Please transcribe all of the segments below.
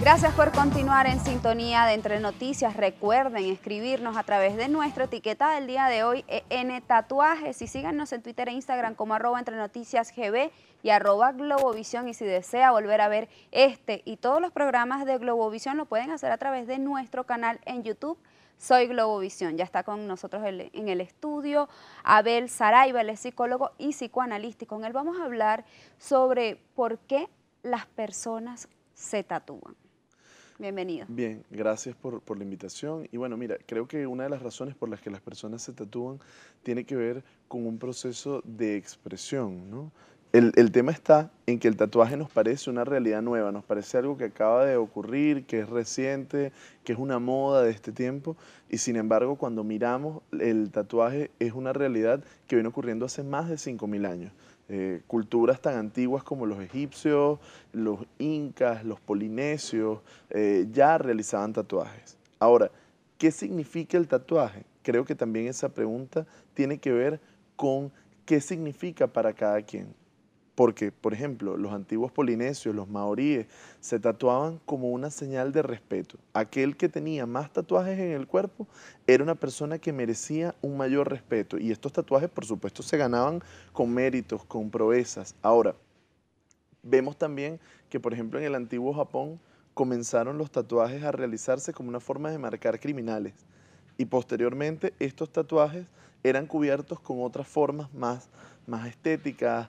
Gracias por continuar en sintonía de Entre Noticias. Recuerden escribirnos a través de nuestra etiqueta del día de hoy, EN Tatuajes, y síganos en Twitter e Instagram como @entrenoticiasgb y @Globovisión. Y si desea volver a ver este y todos los programas de Globovisión, lo pueden hacer a través de nuestro canal en YouTube. Soy Globovisión. Ya está con nosotros en el estudio Abel Saraiva, él es psicólogo y psicoanalista. Y con él vamos a hablar sobre por qué las personas se tatúan. Bienvenido. Bien, gracias por la invitación. Y bueno, mira, creo que una de las razones por las que las personas se tatúan tiene que ver con un proceso de expresión, ¿no? El tema está en que el tatuaje nos parece una realidad nueva, nos parece algo que acaba de ocurrir, que es reciente, que es una moda de este tiempo, y sin embargo, cuando miramos, el tatuaje es una realidad que viene ocurriendo hace más de 5000 años. Culturas tan antiguas como los egipcios, los incas, los polinesios, ya realizaban tatuajes. Ahora, ¿qué significa el tatuaje? Creo que también esa pregunta tiene que ver con qué significa para cada quien. Porque, por ejemplo, los antiguos polinesios, los maoríes, se tatuaban como una señal de respeto. Aquel que tenía más tatuajes en el cuerpo era una persona que merecía un mayor respeto. Y estos tatuajes, por supuesto, se ganaban con méritos, con proezas. Ahora, vemos también que, por ejemplo, en el antiguo Japón comenzaron los tatuajes a realizarse como una forma de marcar criminales. Y posteriormente estos tatuajes eran cubiertos con otras formas más estéticas,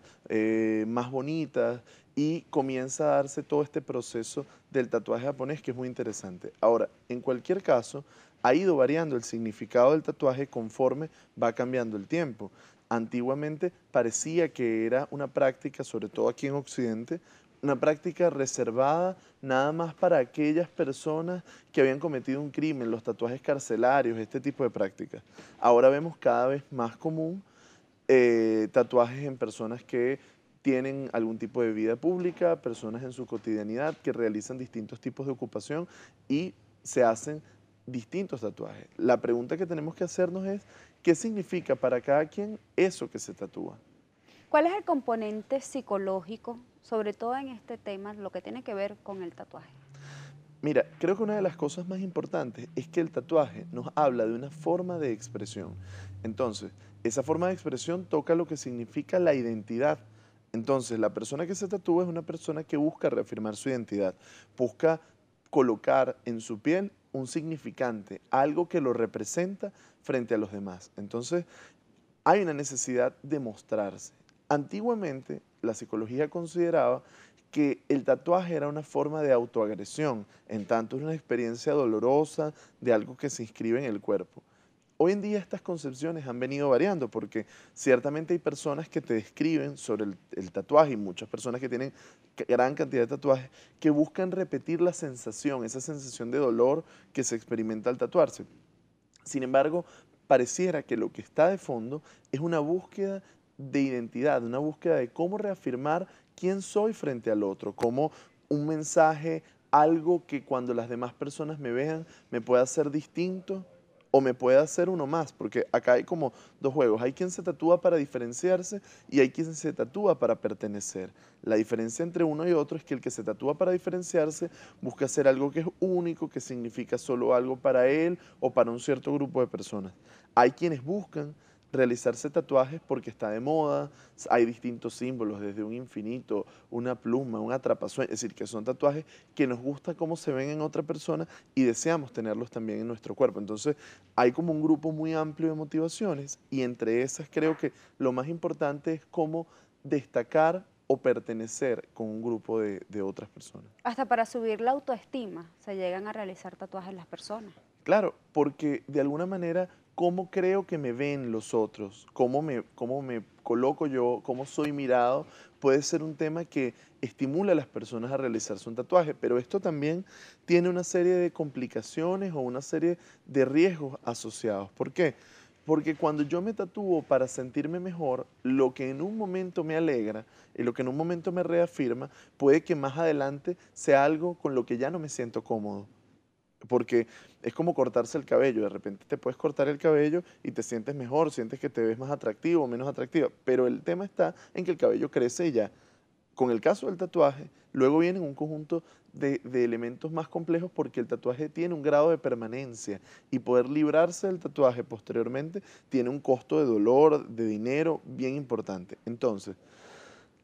más bonitas, y comienza a darse todo este proceso del tatuaje japonés, que es muy interesante. Ahora, en cualquier caso, ha ido variando el significado del tatuaje conforme va cambiando el tiempo. Antiguamente parecía que era una práctica, sobre todo aquí en Occidente, una práctica reservada nada más para aquellas personas que habían cometido un crimen, los tatuajes carcelarios, este tipo de prácticas. Ahora vemos cada vez más común tatuajes en personas que tienen algún tipo de vida pública, personas en su cotidianidad que realizan distintos tipos de ocupación y se hacen distintos tatuajes. La pregunta que tenemos que hacernos es, ¿qué significa para cada quien eso que se tatúa? ¿Cuál es el componente psicológico, sobre todo en este tema, lo que tiene que ver con el tatuaje? Mira, creo que una de las cosas más importantes es que el tatuaje nos habla de una forma de expresión. Entonces, esa forma de expresión toca lo que significa la identidad. Entonces, la persona que se tatúa es una persona que busca reafirmar su identidad, busca colocar en su piel un significante, algo que lo representa frente a los demás. Entonces, hay una necesidad de mostrarse. Antiguamente, la psicología consideraba que el tatuaje era una forma de autoagresión, en tanto es una experiencia dolorosa de algo que se inscribe en el cuerpo. Hoy en día estas concepciones han venido variando porque ciertamente hay personas que te describen sobre el tatuaje y muchas personas que tienen gran cantidad de tatuajes que buscan repetir la sensación, esa sensación de dolor que se experimenta al tatuarse. Sin embargo, pareciera que lo que está de fondo es una búsqueda de identidad, una búsqueda de cómo reafirmar quién soy frente al otro, como un mensaje, algo que cuando las demás personas me vean me pueda hacer distinto o me pueda hacer uno más, porque acá hay como dos juegos. Hay quien se tatúa para diferenciarse y hay quien se tatúa para pertenecer. La diferencia entre uno y otro es que el que se tatúa para diferenciarse busca hacer algo que es único, que significa solo algo para él o para un cierto grupo de personas. Hay quienes buscan realizarse tatuajes porque está de moda, hay distintos símbolos, desde un infinito, una pluma, un atrapasueños, es decir, que son tatuajes que nos gusta cómo se ven en otra persona y deseamos tenerlos también en nuestro cuerpo. Entonces, hay como un grupo muy amplio de motivaciones y entre esas creo que lo más importante es cómo destacar o pertenecer con un grupo de otras personas. Hasta para subir la autoestima se llegan a realizar tatuajes las personas. Claro, porque de alguna manera, ¿cómo creo que me ven los otros? ¿Cómo me coloco yo? ¿Cómo soy mirado? Puede ser un tema que estimula a las personas a realizarse un tatuaje, pero esto también tiene una serie de complicaciones o una serie de riesgos asociados. ¿Por qué? Porque cuando yo me tatúo para sentirme mejor, lo que en un momento me alegra y lo que en un momento me reafirma, puede que más adelante sea algo con lo que ya no me siento cómodo. Porque es como cortarse el cabello, de repente te puedes cortar el cabello y te sientes mejor, sientes que te ves más atractivo o menos atractiva, pero el tema está en que el cabello crece y ya Con el caso del tatuaje, luego viene un conjunto de elementos más complejos porque el tatuaje tiene un grado de permanencia y poder librarse del tatuaje posteriormente tiene un costo de dolor, de dinero bien importante. Entonces,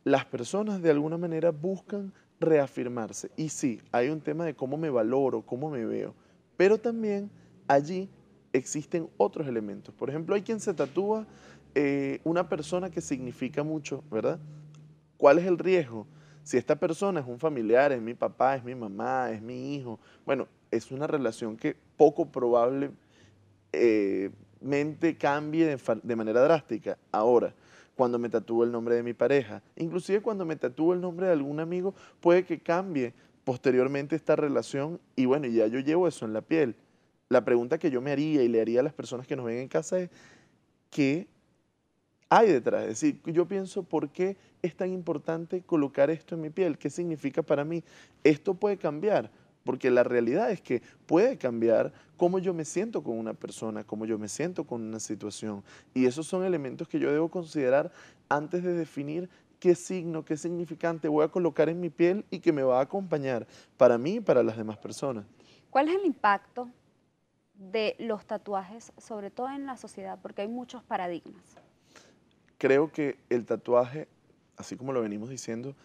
las personas de alguna manera buscan reafirmarse. Y sí, hay un tema de cómo me valoro, cómo me veo, pero también allí existen otros elementos. Por ejemplo, hay quien se tatúa una persona que significa mucho, ¿verdad? ¿Cuál es el riesgo? Si esta persona es un familiar, es mi papá, es mi mamá, es mi hijo, bueno, es una relación que poco probablemente cambie de manera drástica. Ahora, cuando me tatúo el nombre de mi pareja, inclusive cuando me tatúo el nombre de algún amigo, puede que cambie posteriormente esta relación y bueno, ya yo llevo eso en la piel. La pregunta que yo me haría y le haría a las personas que nos ven en casa es, ¿qué hay detrás? Es decir, yo pienso, ¿por qué es tan importante colocar esto en mi piel? ¿Qué significa para mí? Esto puede cambiar, porque la realidad es que puede cambiar cómo yo me siento con una persona, cómo yo me siento con una situación. Y esos son elementos que yo debo considerar antes de definir qué signo, qué significante voy a colocar en mi piel y que me va a acompañar para mí y para las demás personas. ¿Cuál es el impacto de los tatuajes, sobre todo en la sociedad? Porque hay muchos paradigmas. Creo que el tatuaje, así como lo venimos diciendo,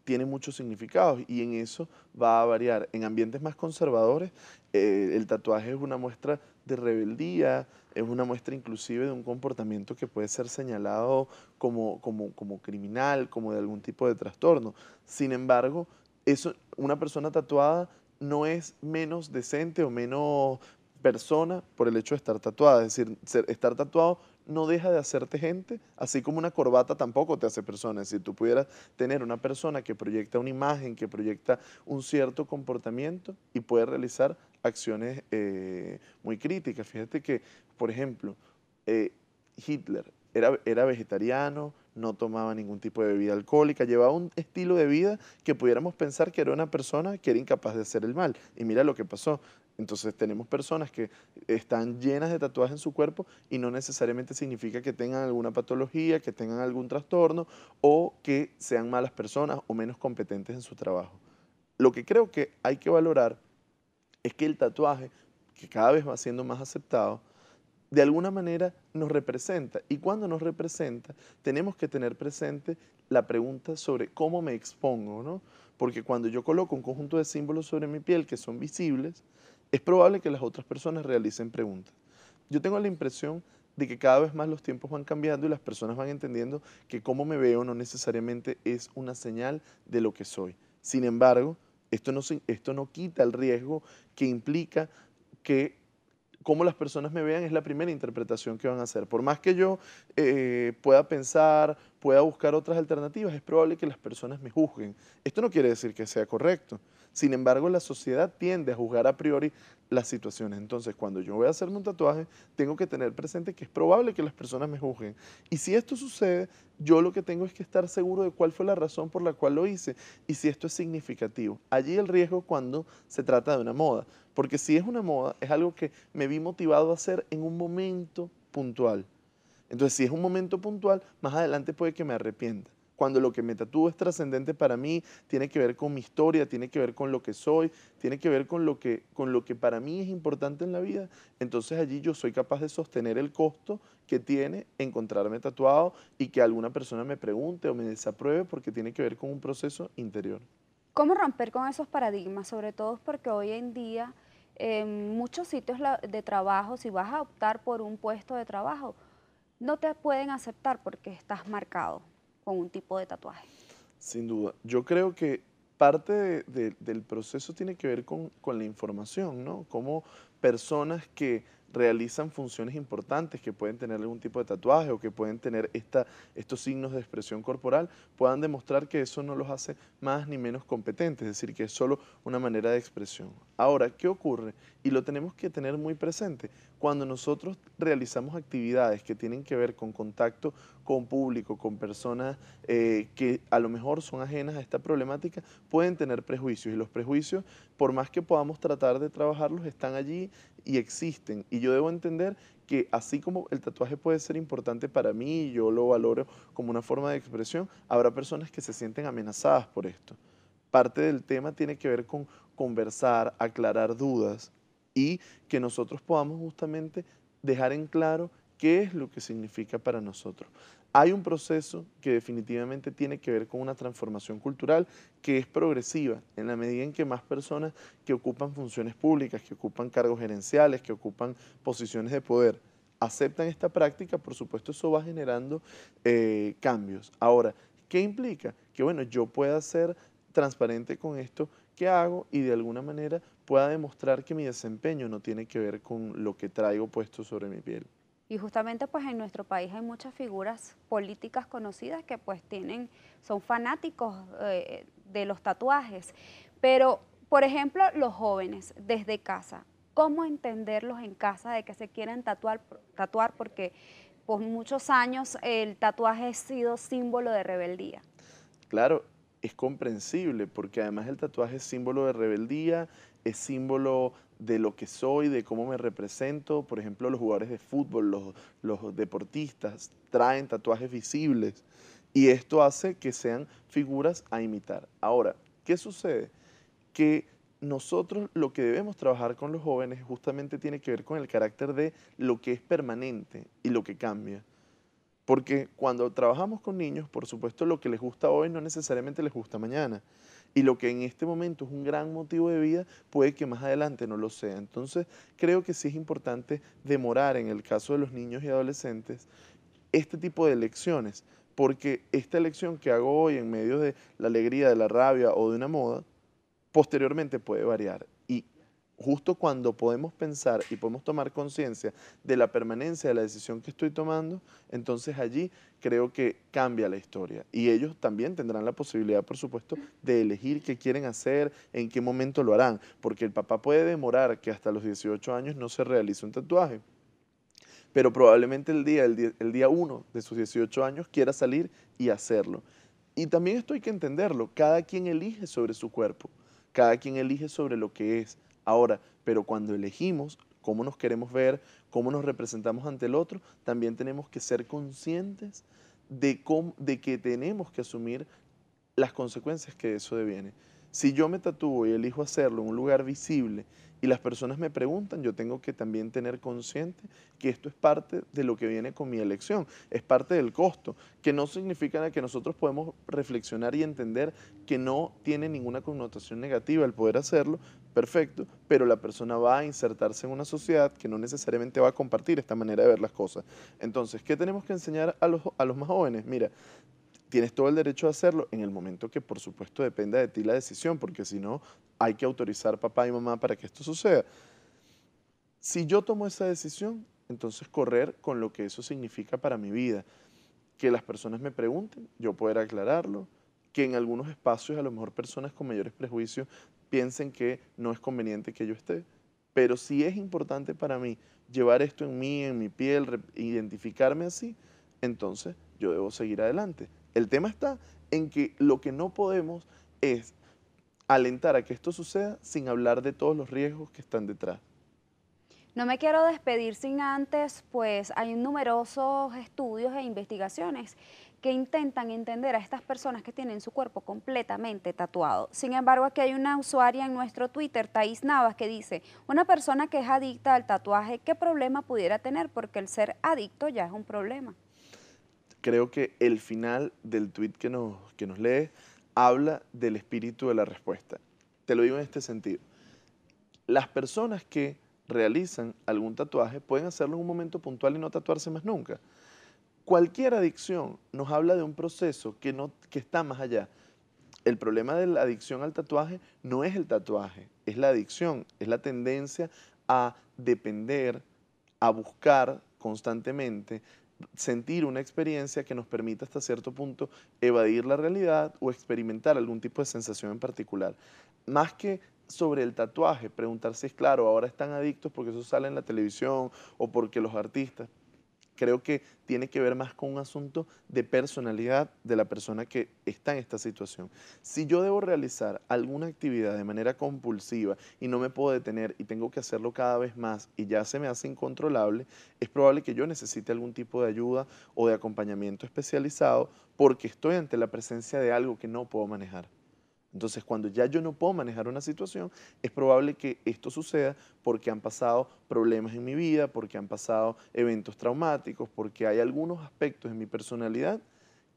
tiene muchos significados y en eso va a variar. En ambientes más conservadores, el tatuaje es una muestra de rebeldía, es una muestra inclusive de un comportamiento que puede ser señalado como criminal, como de algún tipo de trastorno. Sin embargo, una persona tatuada no es menos decente o menos persona por el hecho de estar tatuada. Es decir, estar tatuado no deja de hacerte gente, así como una corbata tampoco te hace persona. Si tú pudieras tener una persona que proyecta una imagen, que proyecta un cierto comportamiento y puede realizar acciones muy críticas. Fíjate que, por ejemplo, eh, Hitler era vegetariano, no tomaba ningún tipo de bebida alcohólica, llevaba un estilo de vida que pudiéramos pensar que era una persona que era incapaz de hacer el mal. Y mira lo que pasó. Entonces tenemos personas que están llenas de tatuajes en su cuerpo y no necesariamente significa que tengan alguna patología, que tengan algún trastorno o que sean malas personas o menos competentes en su trabajo. Lo que creo que hay que valorar es que el tatuaje, que cada vez va siendo más aceptado, de alguna manera nos representa. Y cuando nos representa, tenemos que tener presente la pregunta sobre cómo me expongo, ¿no? Porque cuando yo coloco un conjunto de símbolos sobre mi piel que son visibles, es probable que las otras personas realicen preguntas. Yo tengo la impresión de que cada vez más los tiempos van cambiando y las personas van entendiendo que cómo me veo no necesariamente es una señal de lo que soy. Sin embargo, esto no quita el riesgo que implica que cómo las personas me vean es la primera interpretación que van a hacer. Por más que yo pueda pensar, pueda buscar otras alternativas, es probable que las personas me juzguen. Esto no quiere decir que sea correcto. Sin embargo, la sociedad tiende a juzgar a priori las situaciones. Entonces, cuando yo voy a hacerme un tatuaje, tengo que tener presente que es probable que las personas me juzguen. Y si esto sucede, yo lo que tengo es que estar seguro de cuál fue la razón por la cual lo hice y si esto es significativo. Allí el riesgo cuando se trata de una moda. Porque si es una moda, es algo que me vi motivado a hacer en un momento puntual. Entonces, si es un momento puntual, más adelante puede que me arrepienta. Cuando lo que me tatúo es trascendente para mí, tiene que ver con mi historia, tiene que ver con lo que soy, tiene que ver con lo que para mí es importante en la vida, entonces allí yo soy capaz de sostener el costo que tiene encontrarme tatuado y que alguna persona me pregunte o me desapruebe porque tiene que ver con un proceso interior. ¿Cómo romper con esos paradigmas? Sobre todo porque hoy en día en muchos sitios de trabajo, si vas a optar por un puesto de trabajo, no te pueden aceptar porque estás marcado con un tipo de tatuaje. Sin duda. Yo creo que parte del proceso tiene que ver con la información, ¿no? Cómo personas que realizan funciones importantes, que pueden tener algún tipo de tatuaje o que pueden tener estos signos de expresión corporal, puedan demostrar que eso no los hace más ni menos competentes, es decir, que es solo una manera de expresión. Ahora, ¿qué ocurre? Y lo tenemos que tener muy presente. Cuando nosotros realizamos actividades que tienen que ver con contacto con público, con personas que a lo mejor son ajenas a esta problemática, pueden tener prejuicios y los prejuicios, por más que podamos tratar de trabajarlos, están allí y existen. Y yo debo entender que así como el tatuaje puede ser importante para mí y yo lo valoro como una forma de expresión, habrá personas que se sienten amenazadas por esto. Parte del tema tiene que ver con conversar, aclarar dudas y que nosotros podamos justamente dejar en claro qué es lo que significa para nosotros. Hay un proceso que definitivamente tiene que ver con una transformación cultural que es progresiva, en la medida en que más personas que ocupan funciones públicas, que ocupan cargos gerenciales, que ocupan posiciones de poder, aceptan esta práctica, por supuesto eso va generando cambios. Ahora, ¿qué implica? Que bueno, yo pueda ser transparente con esto que hago y de alguna manera pueda demostrar que mi desempeño no tiene que ver con lo que traigo puesto sobre mi piel. Y justamente pues en nuestro país hay muchas figuras políticas conocidas que pues son fanáticos de los tatuajes. Pero, por ejemplo, los jóvenes desde casa, ¿cómo entenderlos en casa de que se quieren tatuar? Porque por muchos años el tatuaje ha sido símbolo de rebeldía. Claro, es comprensible porque además el tatuaje es símbolo de rebeldía, es símbolo de lo que soy, de cómo me represento. Por ejemplo, los jugadores de fútbol, los deportistas traen tatuajes visibles y esto hace que sean figuras a imitar. Ahora, ¿qué sucede? Que nosotros lo que debemos trabajar con los jóvenes justamente tiene que ver con el carácter de lo que es permanente y lo que cambia. Porque cuando trabajamos con niños, por supuesto, lo que les gusta hoy no necesariamente les gusta mañana. Y lo que en este momento es un gran motivo de vida, puede que más adelante no lo sea. Entonces, creo que sí es importante demorar, en el caso de los niños y adolescentes, este tipo de elecciones. Porque esta elección que hago hoy en medio de la alegría, de la rabia o de una moda, posteriormente puede variar. Y justo cuando podemos pensar y podemos tomar conciencia de la permanencia de la decisión que estoy tomando, entonces allí creo que cambia la historia. Y ellos también tendrán la posibilidad, por supuesto, de elegir qué quieren hacer, en qué momento lo harán, porque el papá puede demorar que hasta los 18 años no se realice un tatuaje, pero probablemente el día 1 de sus 18 años quiera salir y hacerlo. Y también esto hay que entenderlo, cada quien elige sobre su cuerpo, cada quien elige sobre lo que es. Ahora, pero cuando elegimos cómo nos queremos ver, cómo nos representamos ante el otro, también tenemos que ser conscientes de que tenemos que asumir las consecuencias que de eso deviene. Si yo me tatúo y elijo hacerlo en un lugar visible y las personas me preguntan, yo tengo que también tener consciente que esto es parte de lo que viene con mi elección, es parte del costo, que no significa que nosotros podemos reflexionar y entender que no tiene ninguna connotación negativa el poder hacerlo, perfecto, pero la persona va a insertarse en una sociedad que no necesariamente va a compartir esta manera de ver las cosas. Entonces, ¿qué tenemos que enseñar a los más jóvenes? Mira, tienes todo el derecho a hacerlo en el momento que, por supuesto, dependa de ti la decisión, porque si no, hay que autorizar papá y mamá para que esto suceda. Si yo tomo esa decisión, entonces correr con lo que eso significa para mi vida. Que las personas me pregunten, yo poder aclararlo, que en algunos espacios a lo mejor personas con mayores prejuicios piensen que no es conveniente que yo esté. Pero si es importante para mí llevar esto en mí, en mi piel, identificarme así, entonces yo debo seguir adelante. El tema está en que lo que no podemos es alentar a que esto suceda sin hablar de todos los riesgos que están detrás. No me quiero despedir sin antes, pues hay numerosos estudios e investigaciones que intentan entender a estas personas que tienen su cuerpo completamente tatuado. Sin embargo, aquí hay una usuaria en nuestro Twitter, Thais Navas, que dice, una persona que es adicta al tatuaje, ¿qué problema pudiera tener? Porque el ser adicto ya es un problema. Creo que el final del tweet que nos lee habla del espíritu de la respuesta. Te lo digo en este sentido. Las personas que realizan algún tatuaje pueden hacerlo en un momento puntual y no tatuarse más nunca. Cualquier adicción nos habla de un proceso que está más allá. El problema de la adicción al tatuaje no es el tatuaje, es la adicción, es la tendencia a depender, a buscar constantemente, sentir una experiencia que nos permita hasta cierto punto evadir la realidad o experimentar algún tipo de sensación en particular. Más que sobre el tatuaje, preguntar si es claro, ahora están adictos porque eso sale en la televisión o porque los artistas. Creo que tiene que ver más con un asunto de personalidad de la persona que está en esta situación. Si yo debo realizar alguna actividad de manera compulsiva y no me puedo detener y tengo que hacerlo cada vez más y ya se me hace incontrolable, es probable que yo necesite algún tipo de ayuda o de acompañamiento especializado porque estoy ante la presencia de algo que no puedo manejar. Entonces, cuando ya yo no puedo manejar una situación, es probable que esto suceda porque han pasado problemas en mi vida, porque han pasado eventos traumáticos, porque hay algunos aspectos en mi personalidad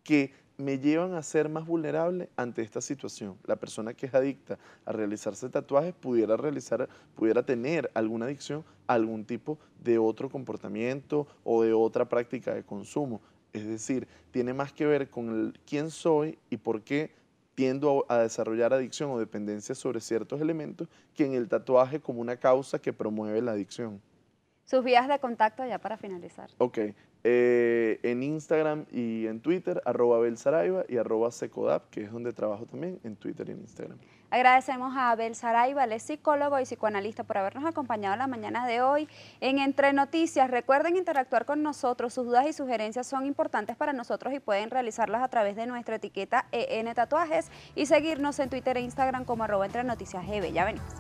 que me llevan a ser más vulnerable ante esta situación. La persona que es adicta a realizarse tatuajes pudiera tener alguna adicción a algún tipo de otro comportamiento o de otra práctica de consumo. Es decir, tiene más que ver con quién soy y por qué tiendo a desarrollar adicción o dependencia sobre ciertos elementos que en el tatuaje como una causa que promueve la adicción. Sus vías de contacto ya para finalizar. Ok, en Instagram y en Twitter, @belsaraiva y @secodap, que es donde trabajo también, en Twitter y en Instagram. Agradecemos a Abel Saraiva, él es psicólogo y psicoanalista, por habernos acompañado en la mañana de hoy en Entre Noticias. Recuerden interactuar con nosotros, sus dudas y sugerencias son importantes para nosotros y pueden realizarlas a través de nuestra etiqueta EN Tatuajes y seguirnos en Twitter e Instagram como @entrenoticiasgb. Ya venimos.